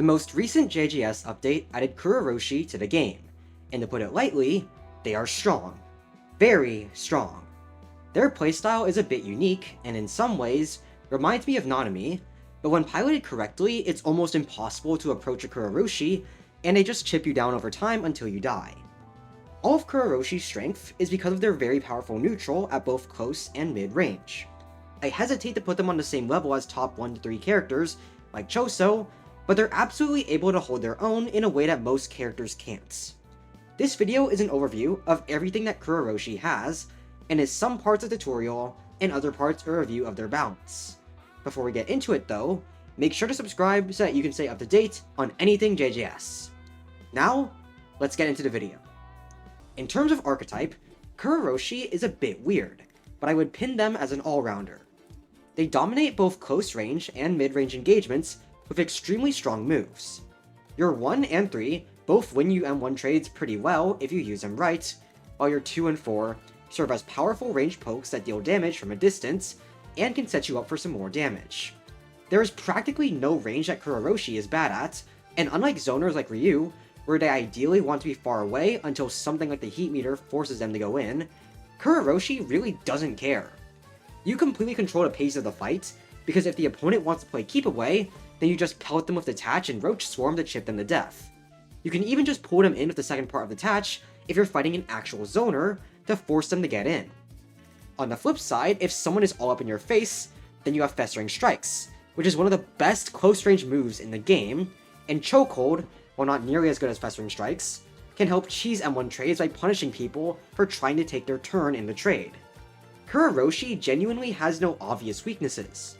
The most recent JGS update added Kurourushi to the game, and to put it lightly, they are strong. Very strong. Their playstyle is a bit unique, and in some ways, reminds me of Nanami, but when piloted correctly, it's almost impossible to approach a Kurourushi, and they just chip you down over time until you die. All of Kurourushi's strength is because of their very powerful neutral at both close and mid-range. I hesitate to put them on the same level as top 1 to 3 characters, like Choso, but they're absolutely able to hold their own in a way that most characters can't. This video is an overview of everything that Kurourushi has, and is some parts a tutorial, and other parts a review of their balance. Before we get into it though, make sure to subscribe so that you can stay up to date on anything JJS. Now, let's get into the video. In terms of archetype, Kurourushi is a bit weird, but I would pin them as an all-rounder. They dominate both close range and mid-range engagements with extremely strong moves. Your 1 and 3 both win you M1 trades pretty well if you use them right, while your 2 and 4 serve as powerful range pokes that deal damage from a distance and can set you up for some more damage. There is practically no range that Kurourushi is bad at, and unlike zoners like Ryu, where they ideally want to be far away until something like the heat meter forces them to go in, Kurourushi really doesn't care. You completely control the pace of the fight, because if the opponent wants to play keep away, then you just pellet them with Detach and Roach Swarm to chip them to death. You can even just pull them in with the second part of Detach if you're fighting an actual zoner to force them to get in. On the flip side, if someone is all up in your face, then you have Festering Strikes, which is one of the best close range moves in the game, and Chokehold, while not nearly as good as Festering Strikes, can help cheese M1 trades by punishing people for trying to take their turn in the trade. Kurourushi genuinely has no obvious weaknesses.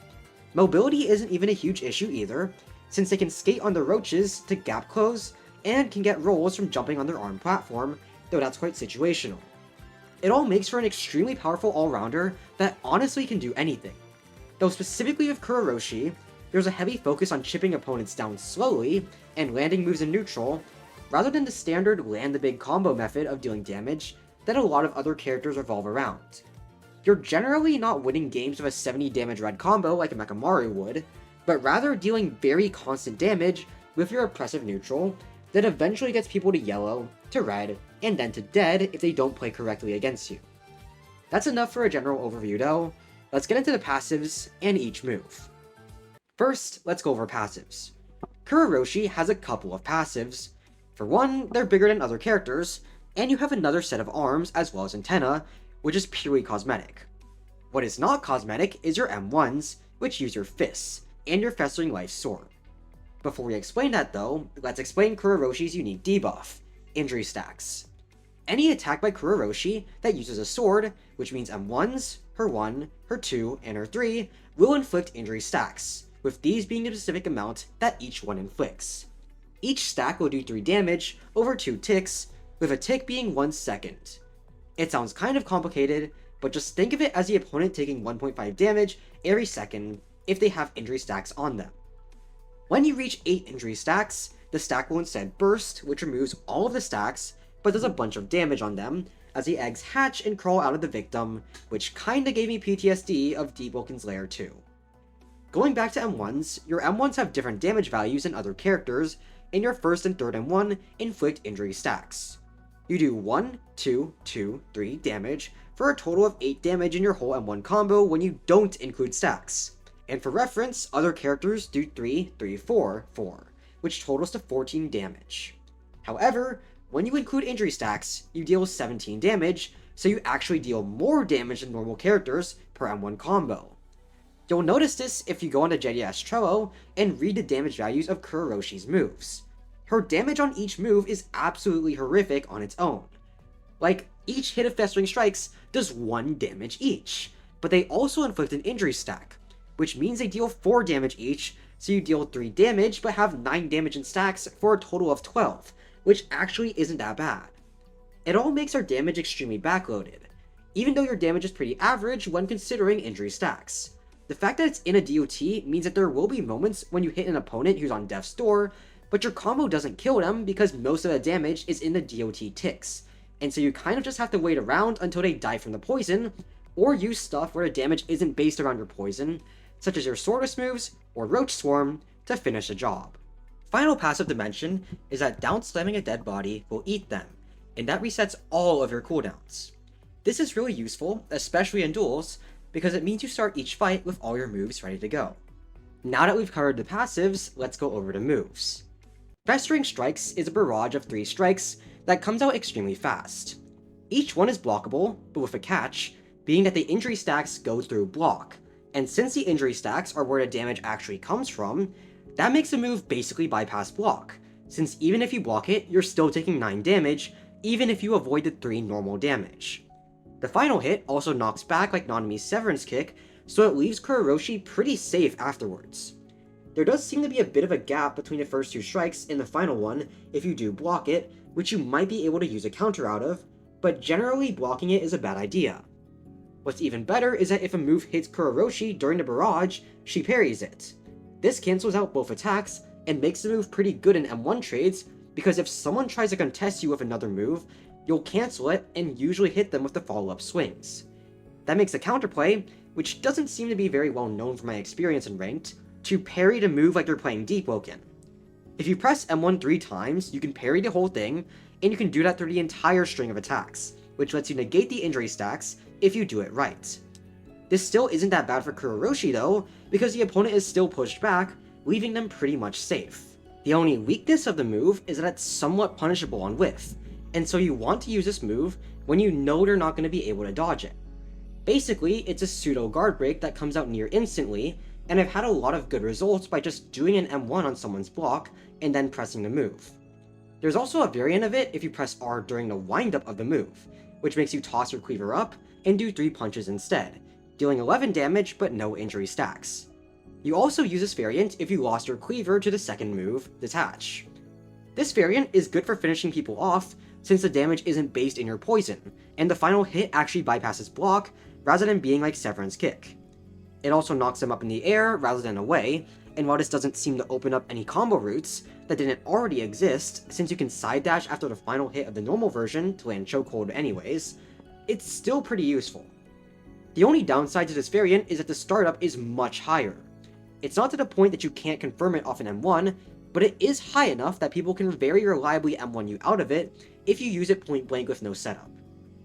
Mobility isn't even a huge issue either, since they can skate on the roaches to gap close, and can get rolls from jumping on their arm platform, though that's quite situational. It all makes for an extremely powerful all-rounder that honestly can do anything. Though specifically with Kurourushi, there's a heavy focus on chipping opponents down slowly and landing moves in neutral, rather than the standard land the big combo method of dealing damage that a lot of other characters revolve around. You're generally not winning games with a 70 damage red combo like a Mechamaru would, but rather dealing very constant damage with your oppressive neutral that eventually gets people to yellow, to red, and then to dead if they don't play correctly against you. That's enough for a general overview though. Let's get into the passives and each move. First, let's go over passives. Kurourushi has a couple of passives. For one, they're bigger than other characters, and you have another set of arms as well as antenna, which is purely cosmetic. What is not cosmetic is your M1s, which use your fists, and your Festering Life Sword. Before we explain that though, let's explain Kurourushi's unique debuff, Injury Stacks. Any attack by Kurourushi that uses a sword, which means M1s, her 1, her 2, and her 3, will inflict injury stacks, with these being the specific amount that each one inflicts. Each stack will do 3 damage over 2 ticks, with a tick being 1 second. It sounds kind of complicated, but just think of it as the opponent taking 1.5 damage every second if they have injury stacks on them. When you reach 8 injury stacks, the stack will instead burst, which removes all of the stacks, but does a bunch of damage on them, as the eggs hatch and crawl out of the victim, which kinda gave me PTSD of Deep Woken's Lair 2. Going back to M1s, your M1s have different damage values than other characters, and your first and third M1 inflict injury stacks. You do 1, 2, 2, 3 damage, for a total of 8 damage in your whole M1 combo when you don't include stacks. And for reference, other characters do 3, 3, 4, 4, which totals to 14 damage. However, when you include injury stacks, you deal 17 damage, so you actually deal more damage than normal characters per M1 combo. You'll notice this if you go onto JDS Trello and read the damage values of Kurourushi's moves. Her damage on each move is absolutely horrific on its own. Like, each hit of Festering Strikes does 1 damage each, but they also inflict an injury stack, which means they deal 4 damage each, so you deal 3 damage but have 9 damage in stacks for a total of 12, which actually isn't that bad. It all makes our damage extremely backloaded, even though your damage is pretty average when considering injury stacks. The fact that it's in a DOT means that there will be moments when you hit an opponent who's on death's door, but your combo doesn't kill them because most of the damage is in the DOT ticks, and so you kind of just have to wait around until they die from the poison, or use stuff where the damage isn't based around your poison, such as your Swordless moves or Roach Swarm, to finish the job. Final passive to mention is that down slamming a dead body will eat them, and that resets all of your cooldowns. This is really useful, especially in duels, because it means you start each fight with all your moves ready to go. Now that we've covered the passives, let's go over the moves. Festering Strikes is a barrage of 3 strikes that comes out extremely fast. Each one is blockable, but with a catch, being that the injury stacks go through block, and since the injury stacks are where the damage actually comes from, that makes the move basically bypass block, since even if you block it, you're still taking 9 damage, even if you avoid the 3 normal damage. The final hit also knocks back like Nanami's Severance Kick, so it leaves Kurourushi pretty safe afterwards. There does seem to be a bit of a gap between the first 2 strikes and the final one if you do block it, which you might be able to use a counter out of, but generally blocking it is a bad idea. What's even better is that if a move hits Kurourushi during the barrage, she parries it. This cancels out both attacks and makes the move pretty good in M1 trades, because if someone tries to contest you with another move, you'll cancel it and usually hit them with the follow-up swings. That makes a Counterplay, which doesn't seem to be very well known from my experience in Ranked, to parry the move like you're playing Deep Woken. If you press M1 3 times, you can parry the whole thing, and you can do that through the entire string of attacks, which lets you negate the injury stacks if you do it right. This still isn't that bad for Kurourushi though, because the opponent is still pushed back, leaving them pretty much safe. The only weakness of the move is that it's somewhat punishable on whiff, and so you want to use this move when you know they're not going to be able to dodge it. Basically, it's a pseudo guard break that comes out near instantly, and I've had a lot of good results by just doing an M1 on someone's block and then pressing the move. There's also a variant of it if you press R during the windup of the move, which makes you toss your cleaver up and do 3 punches instead, dealing 11 damage but no injury stacks. You also use this variant if you lost your cleaver to the second move, Detach. This variant is good for finishing people off since the damage isn't based in your poison, and the final hit actually bypasses block rather than being like Severance Kick. It also knocks them up in the air rather than away, and while this doesn't seem to open up any combo routes that didn't already exist since you can side dash after the final hit of the normal version to land Chokehold anyways, it's still pretty useful. The only downside to this variant is that the startup is much higher. It's not to the point that you can't confirm it off an M1, but it is high enough that people can very reliably M1 you out of it if you use it point blank with no setup,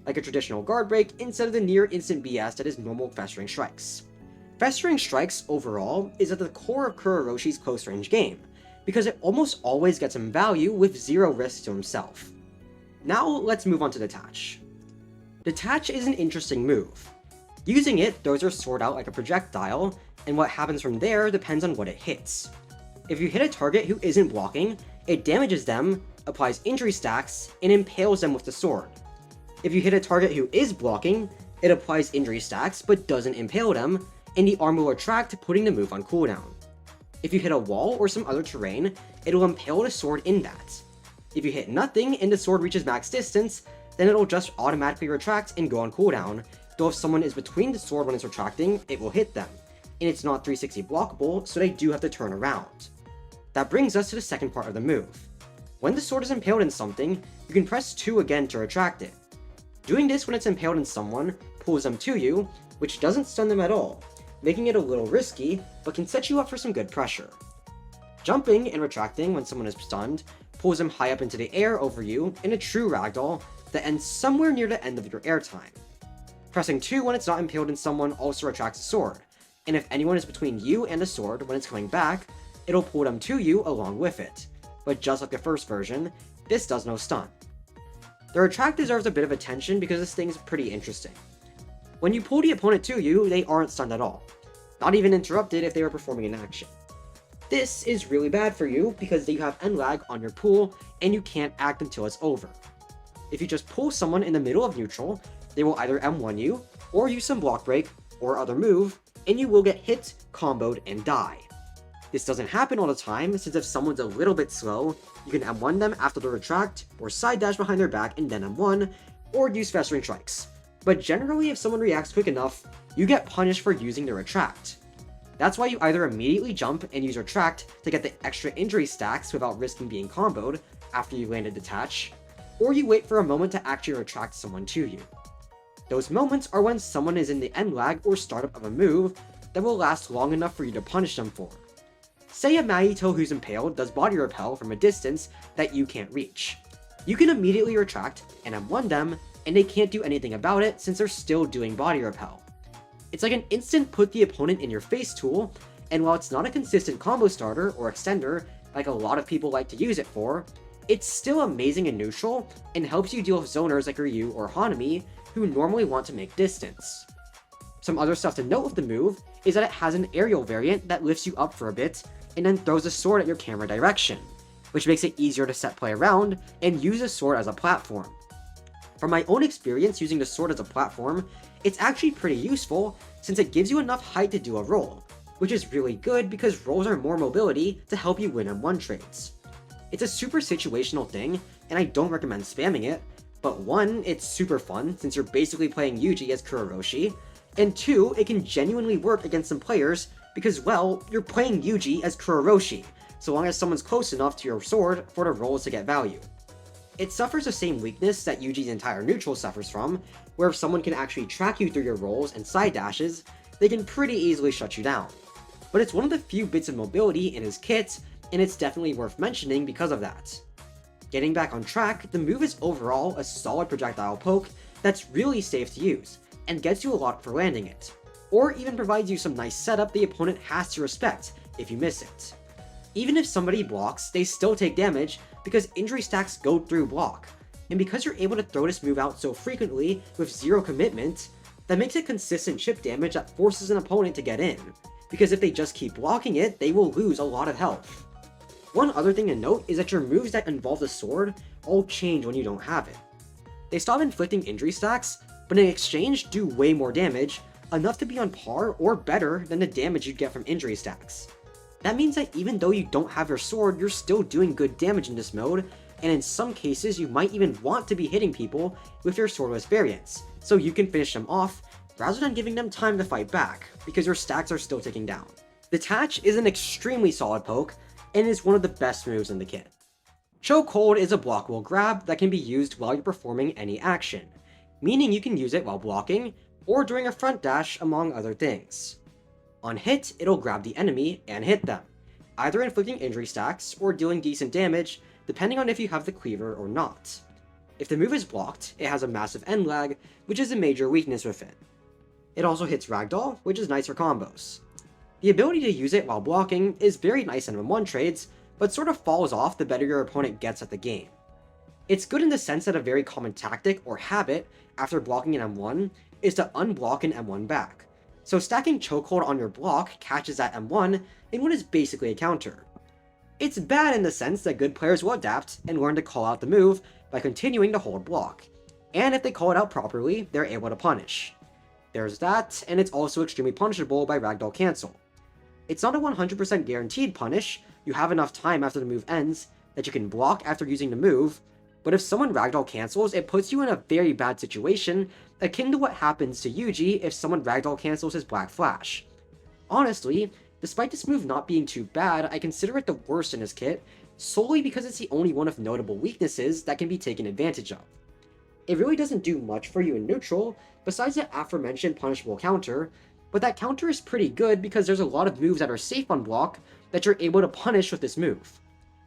like a traditional guard break instead of the near instant BS that is normal Festering Strikes. Festering Strikes overall is at the core of Kuroroshi's close range game, because it almost always gets him value with 0 risk to himself. Now let's move on to Detach. Detach is an interesting move. Using it throws your sword out like a projectile, and what happens from there depends on what it hits. If you hit a target who isn't blocking, it damages them, applies injury stacks, and impales them with the sword. If you hit a target who is blocking, it applies injury stacks but doesn't impale them, and the arm will retract, putting the move on cooldown. If you hit a wall or some other terrain, it'll impale the sword in that. If you hit nothing and the sword reaches max distance, then it'll just automatically retract and go on cooldown, though if someone is between the sword when it's retracting, it will hit them, and it's not 360 blockable, so they do have to turn around. That brings us to the second part of the move. When the sword is impaled in something, you can press 2 again to retract it. Doing this when it's impaled in someone pulls them to you, which doesn't stun them at all, making it a little risky, but can set you up for some good pressure. Jumping and retracting when someone is stunned pulls them high up into the air over you in a true ragdoll that ends somewhere near the end of your airtime. Pressing 2 when it's not impaled in someone also retracts the sword, and if anyone is between you and the sword when it's coming back, it'll pull them to you along with it, but just like the first version, this does no stun. The retract deserves a bit of attention because this thing's pretty interesting. When you pull the opponent to you, they aren't stunned at all, not even interrupted if they were performing an action. This is really bad for you because you have end lag on your pull and you can't act until it's over. If you just pull someone in the middle of neutral, they will either M1 you, or use some block break, or other move, and you will get hit, comboed, and die. This doesn't happen all the time, since if someone's a little bit slow, you can M1 them after the retract, or side dash behind their back and then M1, or use Festering Strikes. But generally, if someone reacts quick enough, you get punished for using the retract. That's why you either immediately jump and use retract to get the extra injury stacks without risking being comboed after you landed Detach, or you wait for a moment to actually retract someone to you. Those moments are when someone is in the end lag or startup of a move that will last long enough for you to punish them for. Say a Mahito who's impaled does body repel from a distance that you can't reach. You can immediately retract and M1 them, and they can't do anything about it since they're still doing body repel. It's like an instant put the opponent in your face tool, and while it's not a consistent combo starter or extender like a lot of people like to use it for, it's still amazing and neutral and helps you deal with zoners like Ryu or Hanami who normally want to make distance. Some other stuff to note with the move is that it has an aerial variant that lifts you up for a bit and then throws a sword at your camera direction, which makes it easier to set play around and use a sword as a platform. From my own experience using the sword as a platform, it's actually pretty useful since it gives you enough height to do a roll, which is really good because rolls are more mobility to help you win M1 trades. It's a super situational thing, and I don't recommend spamming it, but 1, it's super fun since you're basically playing Yuji as Kurourushi, and 2, it can genuinely work against some players because, well, you're playing Yuji as Kurourushi, so long as someone's close enough to your sword for the rolls to get value. It suffers the same weakness that Yuji's entire neutral suffers from, where if someone can actually track you through your rolls and side dashes, they can pretty easily shut you down. But it's one of the few bits of mobility in his kit, and it's definitely worth mentioning because of that. Getting back on track, the move is overall a solid projectile poke that's really safe to use, and gets you a lot for landing it, or even provides you some nice setup the opponent has to respect if you miss it. Even if somebody blocks, they still take damage because injury stacks go through block, and because you're able to throw this move out so frequently with zero commitment, that makes it consistent chip damage that forces an opponent to get in, because if they just keep blocking it, they will lose a lot of health. One other thing to note is that your moves that involve the sword all change when you don't have it. They stop inflicting injury stacks, but in exchange do way more damage, enough to be on par or better than the damage you'd get from injury stacks. That means that even though you don't have your sword, you're still doing good damage in this mode, and in some cases you might even want to be hitting people with your swordless variants, so you can finish them off rather than giving them time to fight back, because your stacks are still ticking down. Detach is an extremely solid poke, and is one of the best moves in the kit. Chokehold is a blockable grab that can be used while you're performing any action, meaning you can use it while blocking, or during a front dash among other things. On hit, it'll grab the enemy and hit them, either inflicting injury stacks or dealing decent damage depending on if you have the cleaver or not. If the move is blocked, it has a massive end lag, which is a major weakness with it. It also hits ragdoll, which is nice for combos. The ability to use it while blocking is very nice in M1 trades, but sort of falls off the better your opponent gets at the game. It's good in the sense that a very common tactic or habit after blocking an M1 is to unblock an M1 back, so stacking Chokehold on your block catches that M1 in what is basically a counter. It's bad in the sense that good players will adapt and learn to call out the move by continuing to hold block, and if they call it out properly, they're able to punish. There's that, and it's also extremely punishable by ragdoll cancel. It's not a 100% guaranteed punish, you have enough time after the move ends that you can block after using the move, but if someone ragdoll cancels, it puts you in a very bad situation, akin to what happens to Yuji if someone ragdoll cancels his Black Flash. Honestly, despite this move not being too bad, I consider it the worst in his kit, solely because it's the only one of notable weaknesses that can be taken advantage of. It really doesn't do much for you in neutral, besides the aforementioned punishable counter, but that counter is pretty good because there's a lot of moves that are safe on block that you're able to punish with this move.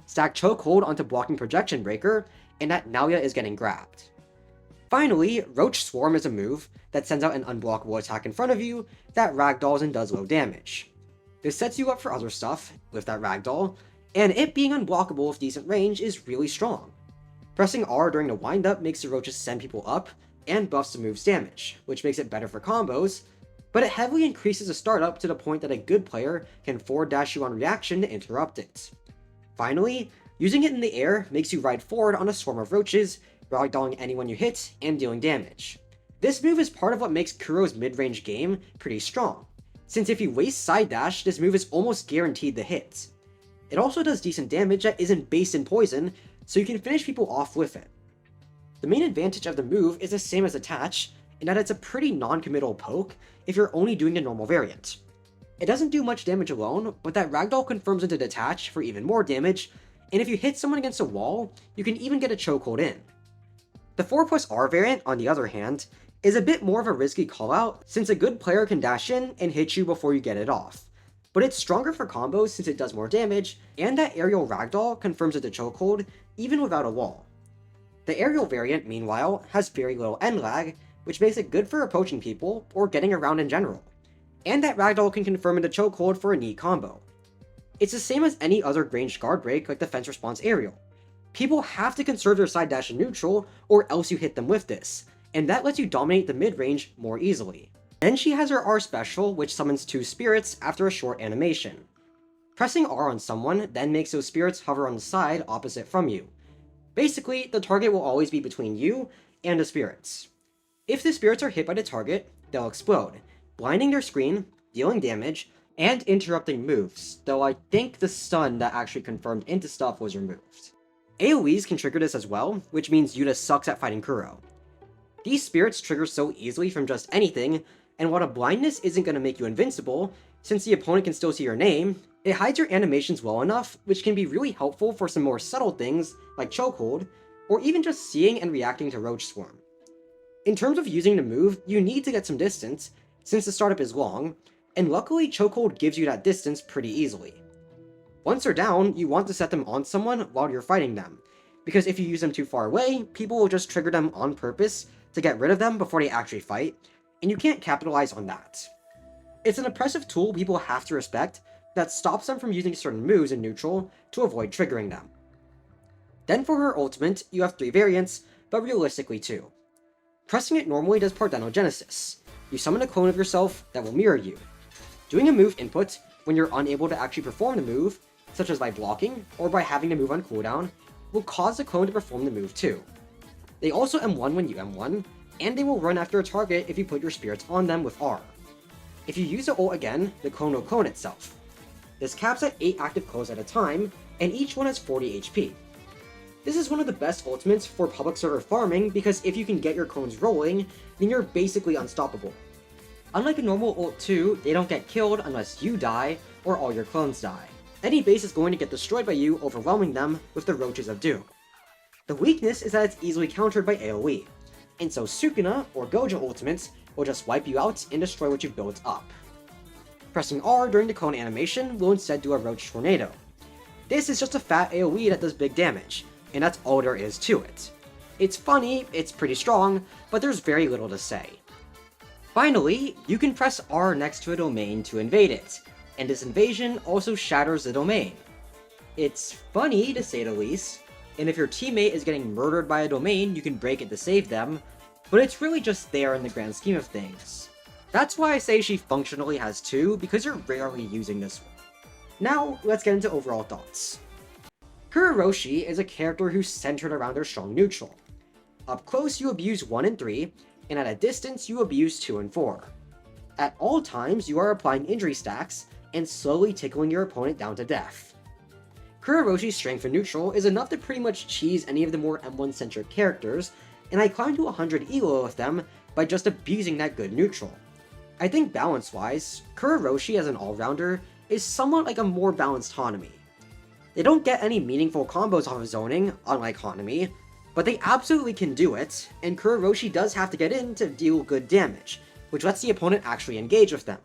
Stack Chokehold onto blocking Projection Breaker, and that Naoya is getting grabbed. Finally, Roach Swarm is a move that sends out an unblockable attack in front of you that ragdolls and does low damage. This sets you up for other stuff with that ragdoll, and it being unblockable with decent range is really strong. Pressing R during the windup makes the roaches send people up, and buffs the move's damage, which makes it better for combos, but it heavily increases the startup to the point that a good player can forward dash you on reaction to interrupt it. Finally, using it in the air makes you ride forward on a swarm of roaches, ragdolling anyone you hit and dealing damage. This move is part of what makes Kuro's mid-range game pretty strong, since if you waste side dash, this move is almost guaranteed to hit. It also does decent damage that isn't based in poison, so you can finish people off with it. The main advantage of the move is the same as Detach, in that it's a pretty non-committal poke if you're only doing the normal variant. It doesn't do much damage alone, but that ragdoll confirms into Detach for even more damage, and if you hit someone against a wall, you can even get a chokehold in. The 4+R variant, on the other hand, is a bit more of a risky callout since a good player can dash in and hit you before you get it off, but it's stronger for combos since it does more damage, and that aerial ragdoll confirms it to chokehold even without a wall. The aerial variant, meanwhile, has very little end lag, which makes it good for approaching people or getting around in general. And that ragdoll can confirm into chokehold for a neat combo. It's the same as any other ranged guard break like defense response aerial. People have to conserve their side dash in neutral or else you hit them with this, and that lets you dominate the mid-range more easily. Then she has her R special, which summons 2 spirits after a short animation. Pressing R on someone then makes those spirits hover on the side opposite from you. Basically, the target will always be between you and the spirits. If the spirits are hit by the target, they'll explode, blinding their screen, dealing damage, and interrupting moves, though I think the stun that actually confirmed into stuff was removed. AoEs can trigger this as well, which means Yuta sucks at fighting Kuro. These spirits trigger so easily from just anything, and while a blindness isn't going to make you invincible, since the opponent can still see your name, it hides your animations well enough, which can be really helpful for some more subtle things like Chokehold, or even just seeing and reacting to Roach Swarm. In terms of using the move, you need to get some distance, since the startup is long, and luckily Chokehold gives you that distance pretty easily. Once they're down, you want to set them on someone while you're fighting them, because if you use them too far away, people will just trigger them on purpose to get rid of them before they actually fight, and you can't capitalize on that. It's an oppressive tool people have to respect that stops them from using certain moves in neutral to avoid triggering them. Then for her ultimate, you have 3 variants, but realistically 2. Pressing it normally does Parthenogenesis. You summon a clone of yourself that will mirror you. Doing a move input when you're unable to actually perform the move, such as by blocking or by having the move on cooldown, will cause the clone to perform the move too. They also M1 when you M1, and they will run after a target if you put your spirits on them with R. If you use the ult again, the clone will clone itself. This caps at 8 active clones at a time, and each one has 40 HP. This is one of the best ultimates for public server farming because if you can get your clones rolling, then you're basically unstoppable. Unlike a normal ult 2, they don't get killed unless you die or all your clones die. Any base is going to get destroyed by you, overwhelming them with the Roaches of Doom. The weakness is that it's easily countered by AoE, and so Sukuna or Gojo ultimates will just wipe you out and destroy what you've built up. Pressing R during the clone animation will instead do a Roach Tornado. This is just a fat AoE that does big damage, and that's all there is to it. It's funny, it's pretty strong, but there's very little to say. Finally, you can press R next to a domain to invade it, and this invasion also shatters the domain. It's funny to say the least, and if your teammate is getting murdered by a domain, you can break it to save them, but it's really just there in the grand scheme of things. That's why I say she functionally has 2, because you're rarely using this one. Now, let's get into overall thoughts. Kurourushi is a character who's centered around her strong neutral. Up close, you abuse 1 and 3, and at a distance, you abuse 2 and 4. At all times, you are applying injury stacks and slowly tickling your opponent down to death. Kuroroshi's strength in neutral is enough to pretty much cheese any of the more M1-centric characters, and I climb to 100 elo with them by just abusing that good neutral. I think balance-wise, Kurourushi as an all-rounder is somewhat like a more balanced Hanami. They don't get any meaningful combos off of zoning, unlike Hanami, but they absolutely can do it, and Kurourushi does have to get in to deal good damage, which lets the opponent actually engage with them.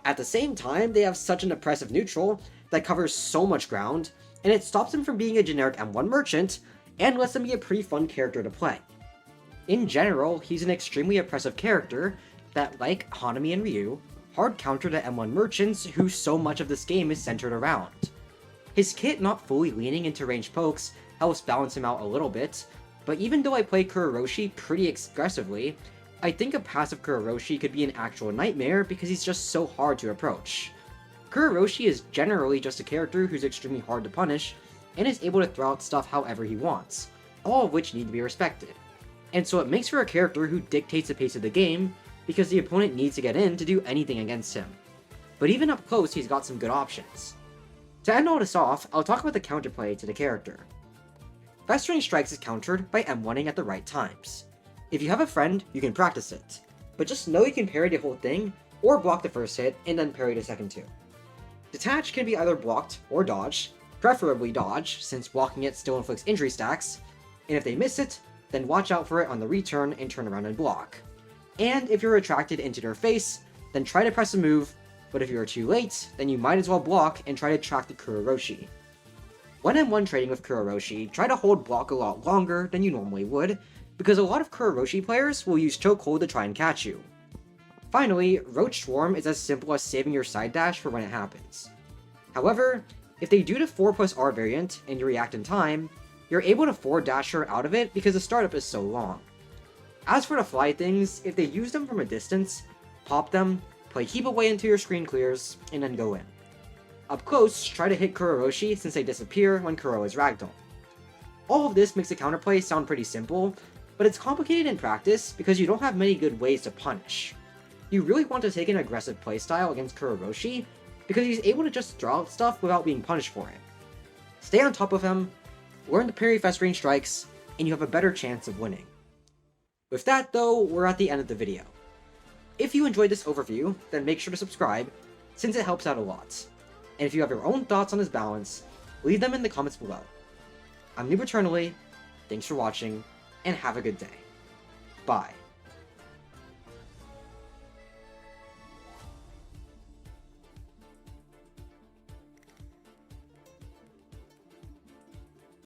At the same time, they have such an oppressive neutral that covers so much ground, and it stops them from being a generic M1 merchant, and lets them be a pretty fun character to play. In general, he's an extremely oppressive character that, like Hanami and Ryu, hard counter to M1 merchants who so much of this game is centered around. His kit not fully leaning into ranged pokes helps balance him out a little bit, but even though I play Kurourushi pretty aggressively, I think a passive Kurourushi could be an actual nightmare because he's just so hard to approach. Kurourushi is generally just a character who's extremely hard to punish, and is able to throw out stuff however he wants, all of which need to be respected. And so it makes for a character who dictates the pace of the game, because the opponent needs to get in to do anything against him. But even up close, he's got some good options. To end all this off, I'll talk about the counterplay to the character. Festering Strikes is countered by M1ing at the right times. If you have a friend, you can practice it, but just know you can parry the whole thing, or block the first hit and then parry the second 2. Detach can be either blocked or dodged, preferably dodge, since blocking it still inflicts injury stacks, and if they miss it, then watch out for it on the return and turn around and block. And if you're attracted into their face, then try to press a move, but if you are too late, then you might as well block and try to track the Kurourushi. When I'm one trading with Kurourushi, try to hold block a lot longer than you normally would, because a lot of Kurourushi players will use Chokehold to try and catch you. Finally, Roach Swarm is as simple as saving your side dash for when it happens. However, if they do the 4+R variant and you react in time, you're able to forward dash her out of it because the startup is so long. As for the fly things, if they use them from a distance, pop them, play keep away until your screen clears, and then go in. Up close, try to hit Kurourushi since they disappear when Kuro is ragdoll. All of this makes the counterplay sound pretty simple, but it's complicated in practice because you don't have many good ways to punish. You really want to take an aggressive playstyle against Kurourushi because he's able to just draw out stuff without being punished for it. Stay on top of him, learn to parry Festering Strikes, and you have a better chance of winning. With that though, we're at the end of the video. If you enjoyed this overview, then make sure to subscribe, since it helps out a lot. And if you have your own thoughts on this balance, leave them in the comments below. I'm Noob Eternally, thanks for watching, and have a good day. Bye.